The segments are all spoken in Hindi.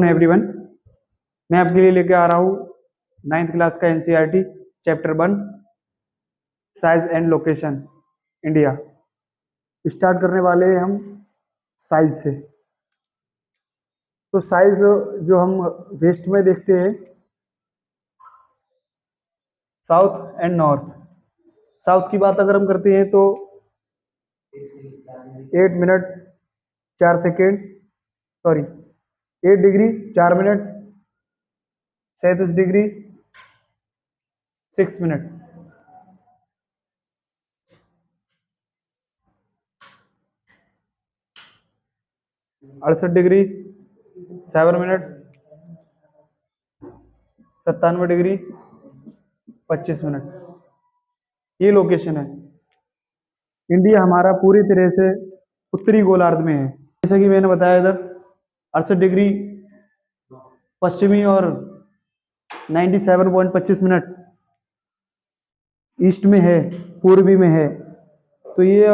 Afternoon everyone. मैं आपके लिए लेके आ रहा हूँ 9th क्लास का NCERT chapter 1 size and location India. Start करने वाले हैं हम साइज से। तो साइज जो हम वेस्ट में देखते हैं, साउथ एंड नॉर्थ। साउथ की बात अगर हम करते हैं तो 8 minute 4 second, sorry 8 degree 4 minute 37 degree 6 minute. अड़सठ डिग्री 7 मिनट 97 डिग्री 25 मिनट। ये लोकेशन है। इंडिया हमारा पूरी तरह से उत्तरी गोलार्ध में है। जैसा कि मैंने बताया, इधर 68 डिग्री पश्चिमी और 97.25 मिनट ईस्ट में है, पूर्वी में है। तो ये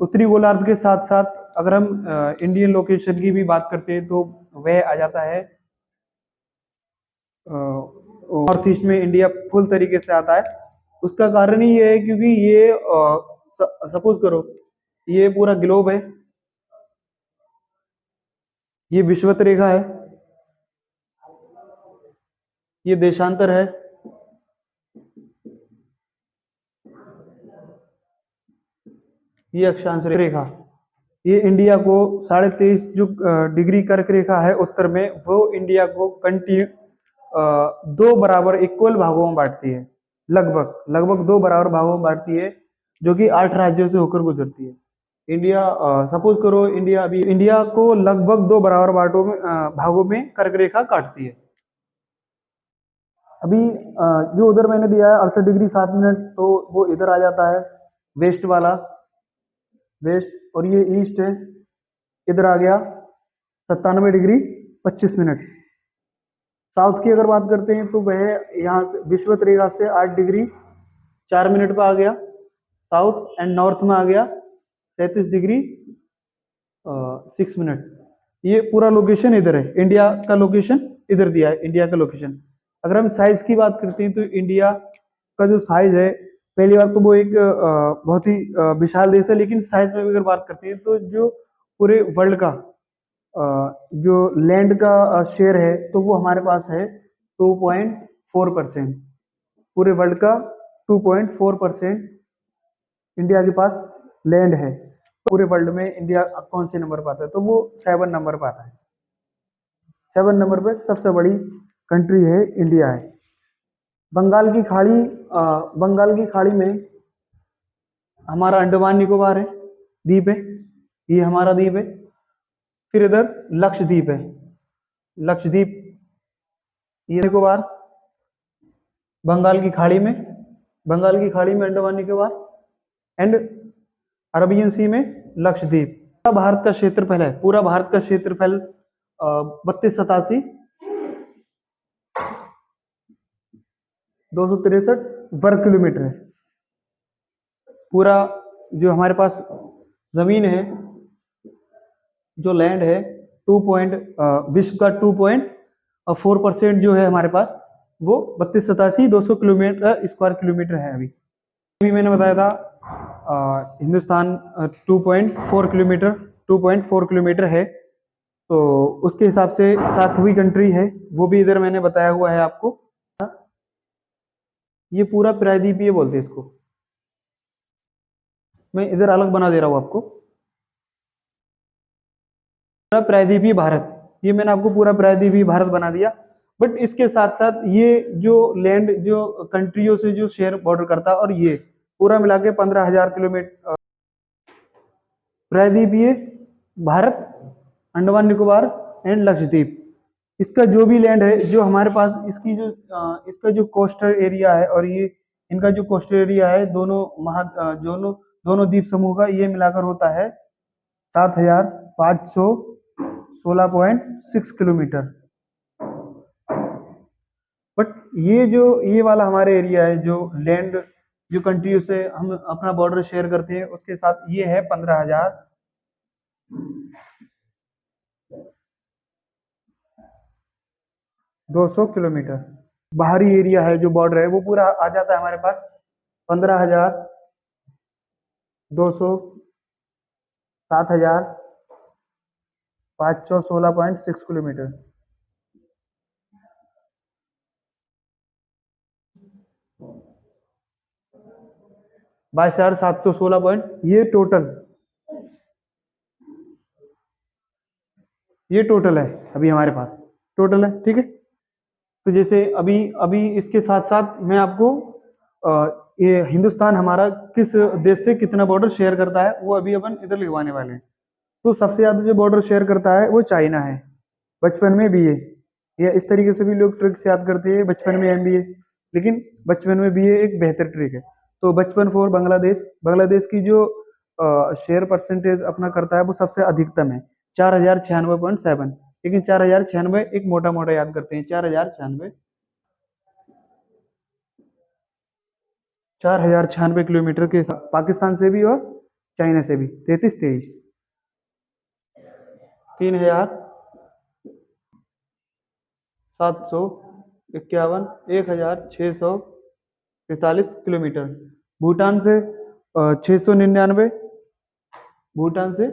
उत्तरी गोलार्ध के साथ साथ अगर हम इंडियन लोकेशन की भी बात करते हैं तो वह आ जाता है नॉर्थ ईस्ट में। इंडिया फुल तरीके से आता है। उसका कारण ही ये है क्योंकि ये सपोज करो ये पूरा ग्लोब है, ये विषुवत रेखा है, ये देशांतर है, ये अक्षांश रेखा। ये इंडिया को 23.5 जो डिग्री कर्क रेखा है उत्तर में, वो इंडिया को दो बराबर इक्वल भागों में बांटती है। लगभग दो बराबर भागों में बांटती है, जो कि 8 राज्यों से होकर गुजरती है। इंडिया सपोज करो इंडिया को लगभग दो बराबर भागों में कर्क रेखा काटती है। अभी जो उधर मैंने दिया है 68 डिग्री 7 मिनट, तो वो इधर आ जाता है वेस्ट वाला, वेस्ट। और ये ईस्ट है, इधर आ गया 97 डिग्री 25 मिनट। साउथ की अगर बात करते हैं तो वह यहाँ से विषुवत रेखा से 8 डिग्री 4 मिनट पे आ गया साउथ, एंड नॉर्थ में आ गया 37 डिग्री 6 मिनट। ये पूरा लोकेशन इधर है। इंडिया का लोकेशन इधर दिया है, इंडिया का लोकेशन। अगर हम साइज की बात करते हैं तो इंडिया का जो साइज है, पहली बार तो वो एक बहुत ही विशाल देश है, लेकिन साइज में अगर बात करते हैं तो जो पूरे वर्ल्ड का जो लैंड का शेयर है, तो वो हमारे पास है 2.4%। पूरे वर्ल्ड का 2.4% इंडिया के पास लैंड है। पूरे वर्ल्ड में इंडिया कौन से नंबर पर आता है, तो वो 7 नंबर पर आता है। 7 नंबर पे सबसे बड़ी कंट्री है इंडिया है। बंगाल की खाड़ी, बंगाल की खाड़ी में हमारा अंडमान निकोबार है, द्वीप है, ये हमारा द्वीप है। फिर इधर लक्षद्वीप है, लक्षद्वीप, ये निकोबार बंगाल की खाड़ी में, बंगाल की खाड़ी में अंडमान निकोबार, एंड अरबियन सी में लक्षद्वीप। पूरा भारत का क्षेत्रफल है, पूरा भारत का क्षेत्रफल 3287 263 वर्ग किलोमीटर है। पूरा जो हमारे पास जमीन है, जो लैंड है, विश्व का 2.4% जो है हमारे पास, वो 3287 किलोमीटर स्क्वायर किलोमीटर है। अभी मैंने बताया था हिंदुस्तान 2.4 किलोमीटर है, तो उसके हिसाब से 7वीं कंट्री है, वो भी इधर मैंने बताया हुआ है आपको। ये पूरा प्रायद्वीपीय बोलते हैं इसको। मैं इधर अलग बना दे रहा हूं आपको, पूरा प्रायद्वीपीय भारत। ये मैंने आपको पूरा प्रायद्वीपीय भारत बना दिया। बट इसके साथ साथ ये जो लैंड जो कंट्रियों से जो शेयर बॉर्डर करता है, और ये पूरा मिला के 15,000 किलोमीटर प्रायद्वीपीय भारत, अंडमान निकोबार एंड लक्षद्वीप। इसका जो भी लैंड है, जो हमारे पास इसका जो कोस्टल एरिया है, और ये इनका जो कोस्टल एरिया है, दोनों द्वीप समूह का ये मिलाकर होता है 7,516.6 किलोमीटर। बट ये वाला हमारे एरिया है, जो लैंड जो कंट्री से हम अपना बॉर्डर शेयर करते हैं, उसके साथ ये है 15,000 200 किलोमीटर। बाहरी एरिया है जो बॉर्डर है वो पूरा आ जाता है हमारे पास 15,200, 7,516.6 किलोमीटर। 22,716 पॉइंट, ये टोटल है अभी हमारे पास, टोटल है, ठीक है। तो जैसे अभी अभी इसके साथ साथ मैं आपको ये हिंदुस्तान हमारा किस देश से कितना बॉर्डर शेयर करता है वो अभी अपन इधर लिखवाने वाले हैं। तो सबसे ज्यादा जो बॉर्डर शेयर करता है वो चाइना है, बचपन में बीए, या इस तरीके से भी लोग ट्रिक्स याद करते हैं, बचपन में एमबीए, लेकिन बचपन में बीए एक बेहतर ट्रिक है। तो बचपन फॉर बांग्लादेश, बांग्लादेश की जो शेयर परसेंटेज अपना करता है वो सबसे अधिकतम है 4,096.7। लेकिन 4,096 एक मोटा मोटा याद करते हैं, 4,096, 4,096 किलोमीटर के साथ पाकिस्तान से भी और चाइना से भी 33-23, 3,751, 1,643 किलोमीटर। भूटान से 699, भूटान से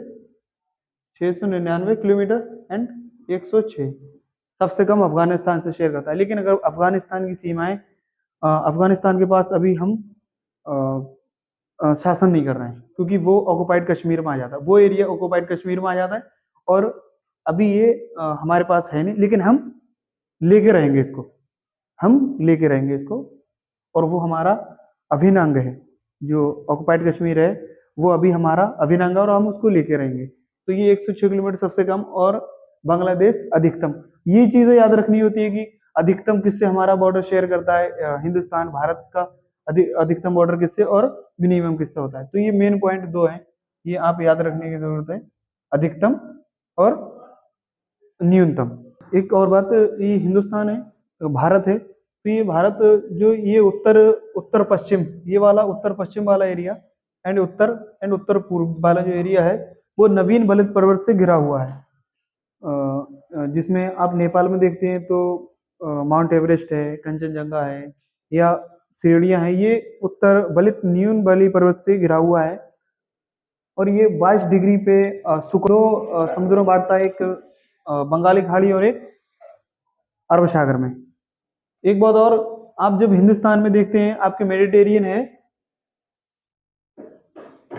699 किलोमीटर एंड 106। सबसे कम अफगानिस्तान से शेयर करता है। लेकिन अगर अफगानिस्तान की सीमाएं, अफगानिस्तान के पास अभी हम शासन नहीं कर रहे हैं क्योंकि वो ऑक्युपाइड कश्मीर में आ जाता है, वो एरिया ऑक्युपाइड कश्मीर में आ जाता है। और अभी ये हमारे पास है नहीं, लेकिन हम लेके रहेंगे इसको, हम लेके रहेंगे इसको। और वो हमारा अभिन्न अंग है, जो ऑक्युपाइड कश्मीर है वो अभी हमारा अभिन्न अंग है और हम उसको लेके रहेंगे। तो ये 106 किलोमीटर सबसे कम और बांग्लादेश अधिकतम। ये चीजें याद रखनी होती है कि अधिकतम किससे हमारा बॉर्डर शेयर करता है हिंदुस्तान भारत का, अधिकतम बॉर्डर किससे और मिनिमम किससे होता है। तो ये मेन पॉइंट दो है, ये आप याद रखने की जरूरत है, अधिकतम और न्यूनतम। एक और बात, ये हिंदुस्तान है, भारत है, तो ये भारत जो ये उत्तर उत्तर पश्चिम, ये वाला उत्तर पश्चिम वाला एरिया एंड उत्तर पूर्व वाला जो एरिया है वो नवीन बलित पर्वत से घिरा हुआ है। जिसमें आप नेपाल में देखते हैं तो माउंट एवरेस्ट है, कंचनजंगा है या सीढ़ियां हैं, ये उत्तर बलित न्यून बली पर्वत से घिरा हुआ है। और ये 22 डिग्री पे शुक्रो समुद्रों बांटता है, एक बंगाली खाड़ी और एक अरब सागर में। एक बात और, आप जब हिंदुस्तान में देखते हैं आपके मेडिटेरियन है,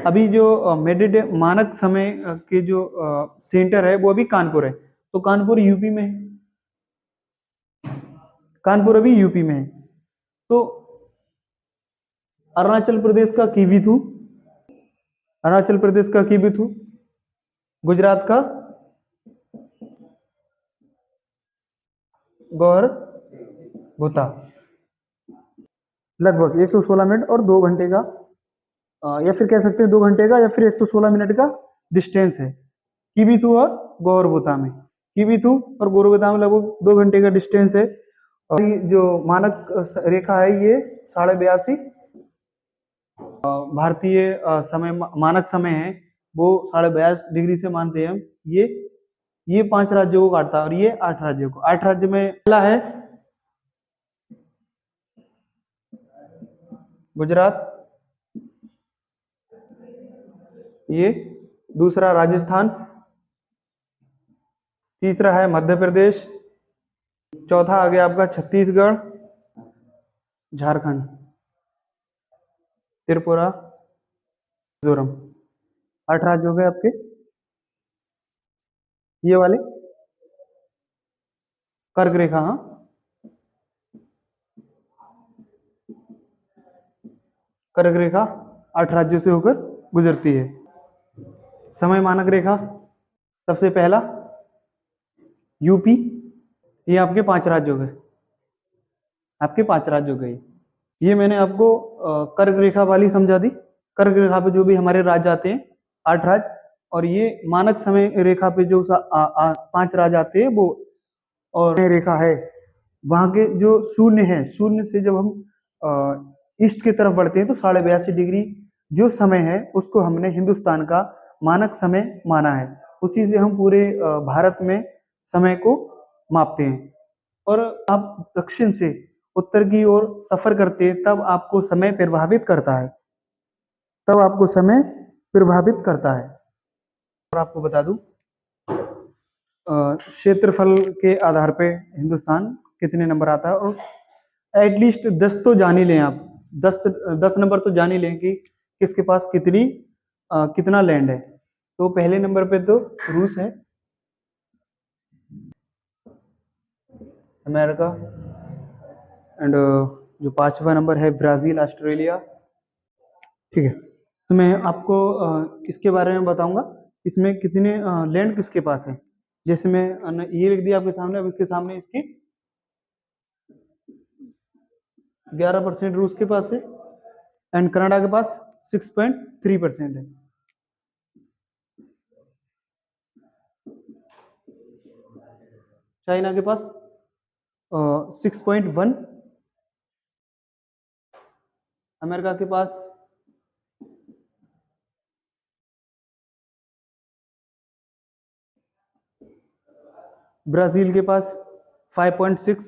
अभी जो मानक समय के जो सेंटर है वो अभी कानपुर है, तो कानपुर यूपी में है, कानपुर अभी यूपी में है। तो अरुणाचल प्रदेश का कीवीथू, अरुणाचल प्रदेश का कीवीथू, गुजरात का गौर होता, लगभग 116 मिनट और 2 घंटे का, या फिर कह सकते हैं 2 घंटे का या फिर 116 मिनट का डिस्टेंस है कीवीथू और गौरवोता में। कीवीथू और गौरवोता में लगभग 2 घंटे का डिस्टेंस है। और जो मानक रेखा है ये 82.5 भारतीय समय, मानक समय है वो 82.5 डिग्री से मानते हैं हम। ये 5 राज्यों को काटता है और ये 8 राज्यों को। 8 राज्य में पहला है गुजरात, ये दूसरा राजस्थान, तीसरा है मध्य प्रदेश, चौथा आ गया आपका छत्तीसगढ़, झारखंड, त्रिपुरा, मिजोरम। 8 राज्य हो गए आपके, ये वाले कर्क रेखा, हाँ, कर्क रेखा 8 राज्यों से होकर गुजरती है। समय मानक रेखा सबसे पहला यूपी, ये आपके 5 राज्य हो गए, आपके 5 राज्य हो गए। ये मैंने आपको कर्क रेखा वाली समझा दी। कर्क रेखा पे जो भी हमारे राज्य आते हैं 8 राज्य, और ये मानक समय रेखा पे जो 5 राज्य आते हैं वो, और रेखा है वहां के जो शून्य है, शून्य से जब हम ईस्ट की तरफ बढ़ते हैं तो 82.5 डिग्री जो समय है उसको हमने हिंदुस्तान का मानक समय माना है। उसी से हम पूरे भारत में समय को मापते हैं। और आप दक्षिण से उत्तर की ओर सफर करते हैं तब आपको समय प्रभावित करता है, तब आपको समय प्रभावित करता है। और आपको बता दूं क्षेत्रफल के आधार पे हिंदुस्तान कितने नंबर आता है, और एटलीस्ट 10 तो जान ही लें आप, 10 नंबर तो जान ही लें कि किसके पास कितना लैंड है। तो पहले नंबर पे तो रूस है, अमेरिका, एंड जो पांचवा नंबर है ब्राजील, ऑस्ट्रेलिया। ठीक है, तो मैं आपको इसके बारे में बताऊंगा, इसमें कितने लैंड किसके पास है। जैसे मैं ये लिख दिया आपके सामने, अब इसके सामने इसकी 11% रूस के पास है, एंड कनाडा के पास 6.3% है। चाइना के पास 6.1, अमेरिका के पास ब्राजील के पास 5.6,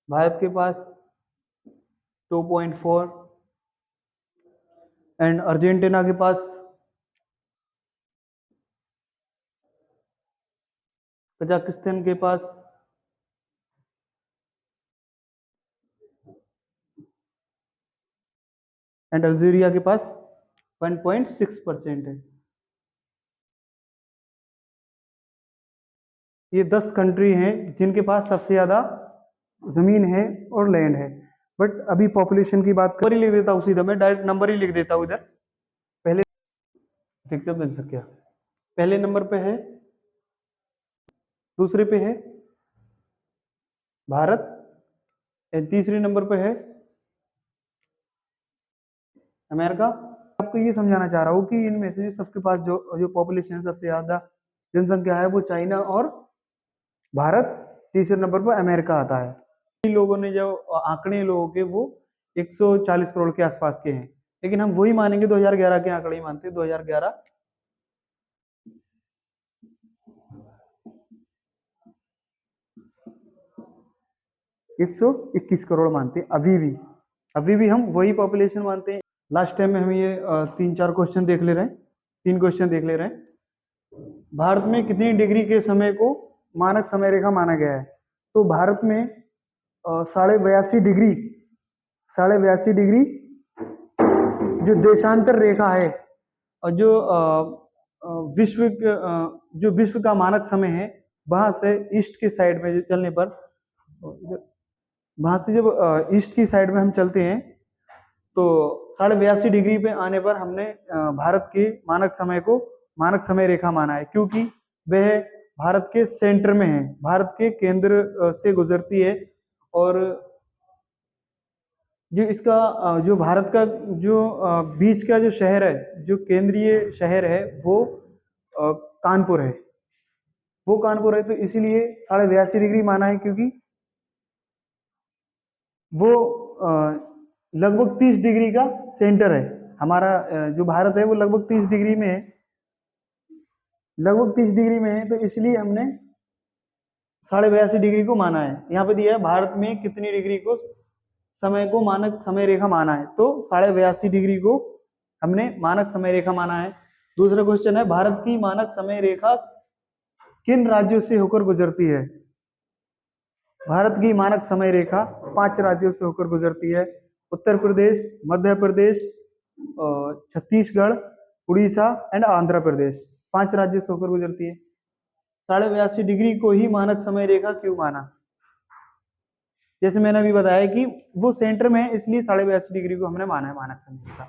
भारत के पास 2.4, एंड अर्जेंटीना के पास कजाकिस्तान के पास एंड अल्जीरिया के पास 1.6% है। ये 10 कंट्री हैं जिनके पास सबसे ज्यादा जमीन है और लैंड है। बट अभी पॉपुलेशन की बात कर ही लिख देता हूँ, सीधा मैं डायरेक्ट नंबर ही लिख देता हूँ इधर। पहले देखते बन सके, पहले नंबर पे है, दूसरे पे है भारत, तीसरे नंबर पे है अमेरिका। आपको ये समझाना चाह रहा हूँ कि इनमें से सबके पास जो जो पॉपुलेशन सबसे ज्यादा जनसंख्या है वो चाइना और भारत, तीसरे नंबर पर अमेरिका आता है। इन लोगों ने जो आंकड़े लोगों के वो 140 करोड़ के आसपास के हैं, लेकिन हम वही मानेंगे 2011 के आंकड़े ही मानते हैं। 2011 121 करोड़ मानते हैं अभी भी हम वही पॉपुलेशन मानते हैं। लास्ट टाइम में हम ये 3-4 क्वेश्चन देख ले रहे हैं, 3 क्वेश्चन देख ले रहे हैं। भारत में कितनी डिग्री के समय को मानक समय रेखा माना गया है? तो भारत में 82.5 डिग्री जो देशांतर रेखा है, और जो विश्व का मानक समय है, वहां से ईस्ट के साइड में चलने पर, वहां से जब ईस्ट की साइड में हम चलते हैं तो 82.5 डिग्री पे आने पर हमने भारत के मानक समय रेखा माना है, क्योंकि वह भारत के सेंटर में है, भारत के केंद्र से गुजरती है। और जो इसका जो भारत का जो बीच का जो शहर है, जो केंद्रीय शहर है, वो कानपुर है, तो इसीलिए 82.5 डिग्री माना है, क्योंकि वो लगभग 30 डिग्री का सेंटर है। हमारा जो भारत है वो लगभग 30 डिग्री में है, तो इसलिए हमने 82.5 डिग्री को माना है। यहाँ पे दिया है भारत में कितनी डिग्री को समय को मानक समय रेखा माना है, तो 82.5 डिग्री को हमने मानक समय रेखा माना है। दूसरा क्वेश्चन है, भारत की मानक समय रेखा किन राज्यों से होकर गुजरती है? भारत की मानक समय रेखा 5 राज्यों से होकर गुजरती है: उत्तर प्रदेश, मध्य प्रदेश, छत्तीसगढ़, उड़ीसा एंड आंध्र प्रदेश। 5 राज्यों से होकर गुजरती है। 82.5 डिग्री को ही मानक समय रेखा क्यों माना? जैसे मैंने अभी बताया कि वो सेंटर में है, इसलिए 82.5 डिग्री को हमने माना है मानक समय रेखा।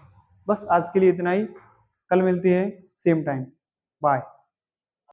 बस आज के लिए इतना ही, कल मिलती है सेम टाइम, बाय।